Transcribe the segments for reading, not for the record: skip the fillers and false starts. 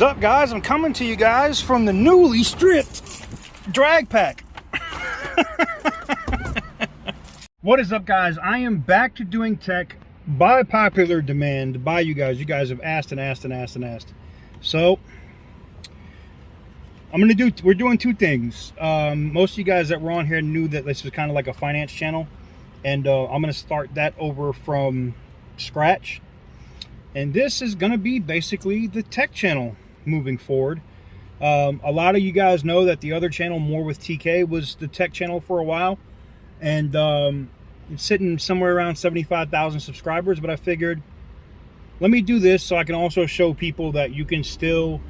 What's up, guys? I'm coming to you guys from the newly stripped drag pack. What is up, guys? I am back to doing tech by popular demand by you guys. You guys have asked and asked and asked and asked. So we're doing two things. Most of you guys that were on here knew that this was kind of like a finance channel, and I'm going to start that over from scratch. And this is going to be basically the tech channel moving forward. A lot of you guys know that the other channel, More with TK, was the tech channel for a while, and it's sitting somewhere around 75,000 subscribers. But I figured, let me do this so I can also show people that you can still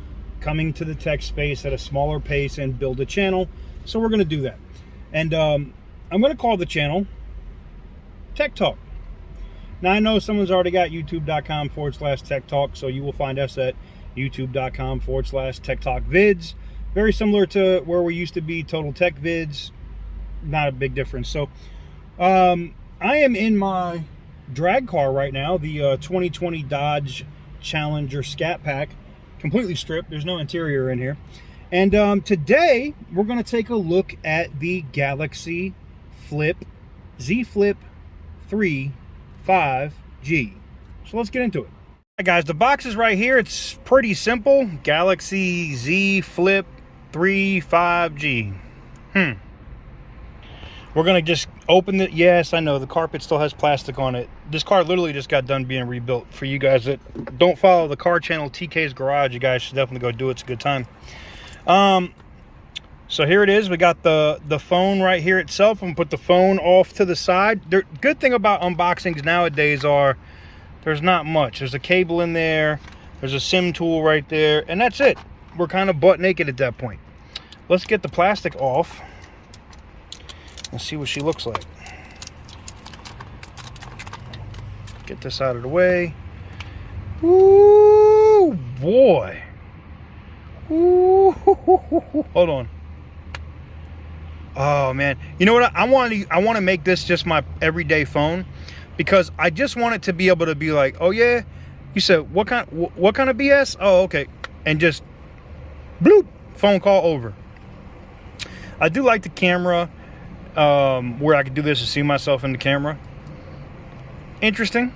coming to the tech space at a smaller pace and build a channel. So we're going to do that, and I'm going to call the channel Tech Talk. Now, I know someone's already got youtube.com/tech talk, so you will find us at youtube.com/tech talk vids. Very similar to where we used to be, Total Tech Vids. Not a big difference. So I am in my drag car right now, the 2020 Dodge Challenger Scat Pack, completely stripped. There's no interior in here. And today we're going to take a look at the Galaxy Z Flip 3 5G. So let's get into it. Alright, guys, the box is right here. It's pretty simple. Galaxy Z Flip 3 5G. We're gonna just open it. Yes, I know the carpet still has plastic on it. This car literally just got done being rebuilt. For you guys that don't follow the car channel, TK's Garage, you guys should definitely go do it. It's a good time. So here it is. We got the phone right here itself. I'm gonna put the phone off to the side. The good thing about unboxings nowadays are there's not much. There's a cable in there, there's a SIM tool right there, and that's it. We're kind of butt naked at that point. Let's get the plastic off and see what she looks like. Get this out of the way. Ooh, boy. Ooh, hold on. Oh man, you know what? I want to make this just my everyday phone, because I just want it to be able to be like, oh yeah, you said what kind of BS? Oh, okay, and just bloop, phone call over. I do like the camera, where I could do this and see myself in the camera. Interesting.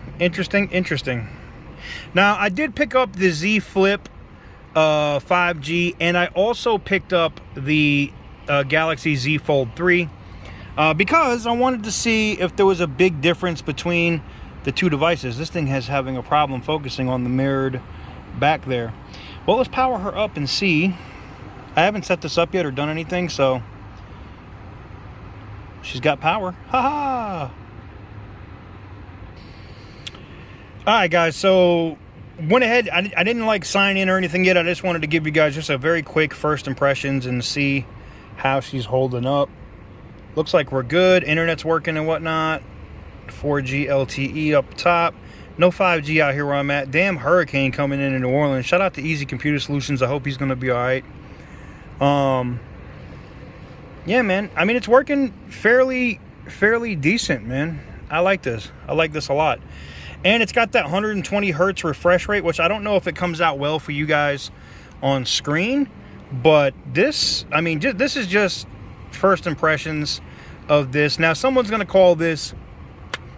Now, I did pick up the Z Flip 5G, and I also picked up the Galaxy Z Fold 3 because I wanted to see if there was a big difference between the two devices. This thing is having a problem focusing on the mirrored back there. Well, let's power her up and see. I haven't set this up yet or done anything, so she's got power. Ha! Alright, guys, so went ahead. I didn't like sign in or anything yet. I just wanted to give you guys just a very quick first impressions and see how she's holding up. Looks like we're good. Internet's working and whatnot. 4G LTE up top. No 5G out here where I'm at. Damn hurricane coming in New Orleans. Shout out to Easy Computer Solutions. I hope he's gonna be all right. Yeah, man. I mean, it's working fairly decent, man. I like this. I like this a lot. And it's got that 120 hertz refresh rate, which I don't know if it comes out well for you guys on screen. But this, I mean, this is just first impressions of this. Now, someone's going to call this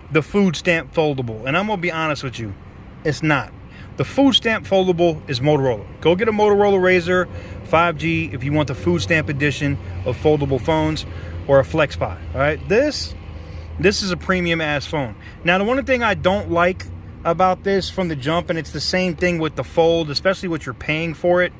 the food stamp foldable. And I'm going to be honest with you. It's not. The food stamp foldable is Motorola. Go get a Motorola Razr 5G if you want the food stamp edition of foldable phones, or a FlexPod. All right. This is a premium ass phone. Now, the one thing I don't like about this from the jump, and it's the same thing with the Fold, especially what you're paying for it,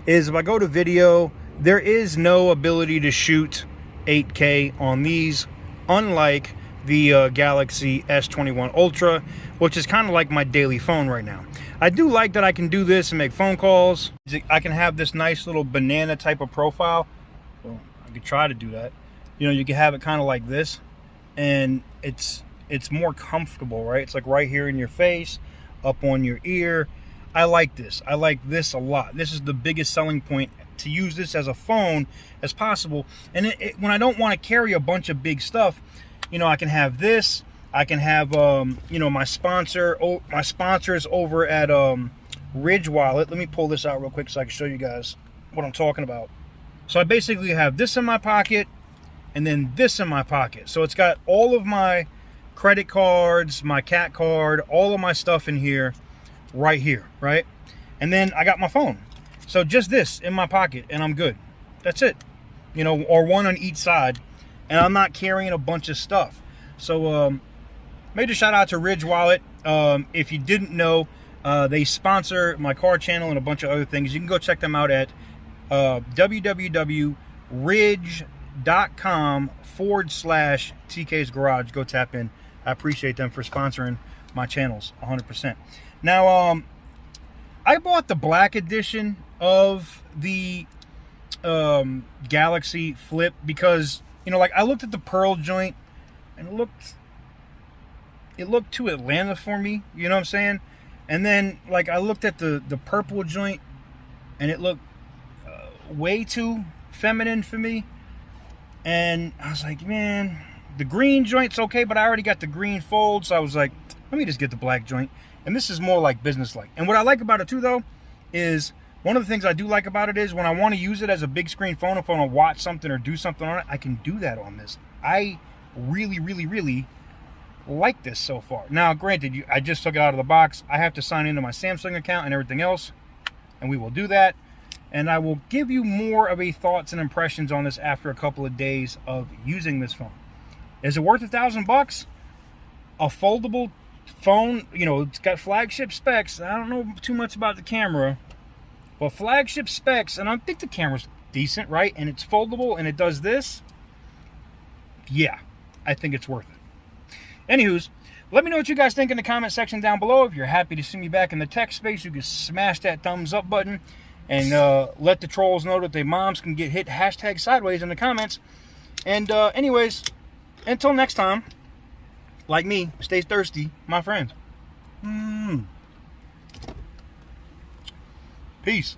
is if I go to video, there is no ability to shoot 8K on these, unlike the Galaxy S21 Ultra, which is kind of like my daily phone right now. I do like that I can do this and make phone calls. I can have this nice little banana type of profile. So I could try to do that. You know, you can have it kind of like this, and it's more comfortable, right? It's like right here in your face, up on your ear. I like this. I like this a lot. This is the biggest selling point, to use this as a phone as possible. And when I don't want to carry a bunch of big stuff, you know, I can have this. I can have, you know, my sponsors over at Ridge wallet. Let me pull this out real quick so I can show you guys what I'm talking about. So I basically have this in my pocket and then this in my pocket. So it's got all of my credit cards, my cat card, all of my stuff in here, right here, right? And then I got my phone. So just this in my pocket and I'm good. That's it. You know, or one on each side. And I'm not carrying a bunch of stuff. So made a shout out to Ridge Wallet. If you didn't know, they sponsor my car channel and a bunch of other things. You can go check them out at www.ridge.com/TK's Garage. Go tap in. I appreciate them for sponsoring my channels 100%. Now, I bought the black edition of the Galaxy Flip because, you know, like I looked at the pearl joint and it looked too Atlanta for me, you know what I'm saying? And then like I looked at the purple joint and it looked way too feminine for me. And I was like, man, the green joint's okay, but I already got the green fold, so I was like, let me just get the black joint. And this is more like business-like. And what I like about it too, though, is one of the things I do like about it is when I want to use it as a big screen phone, if I want to watch something or do something on it, I can do that on this. I really, really, really like this so far. Now, granted, I just took it out of the box. I have to sign into my Samsung account and everything else, and we will do that. And I will give you more of a thoughts and impressions on this after a couple of days of using this phone. Is it worth $1,000? A foldable phone, you know, it's got flagship specs. I don't know too much about the camera, but flagship specs, and I think the camera's decent, right? And it's foldable and it does this. Yeah, I think it's worth it. Anywho's, let me know what you guys think in the comment section down below. If you're happy to see me back in the tech space, you can smash that thumbs up button and let the trolls know that their moms can get hit hashtag sideways in the comments. And anyways, until next time, like me, stay thirsty, my friends. Peace.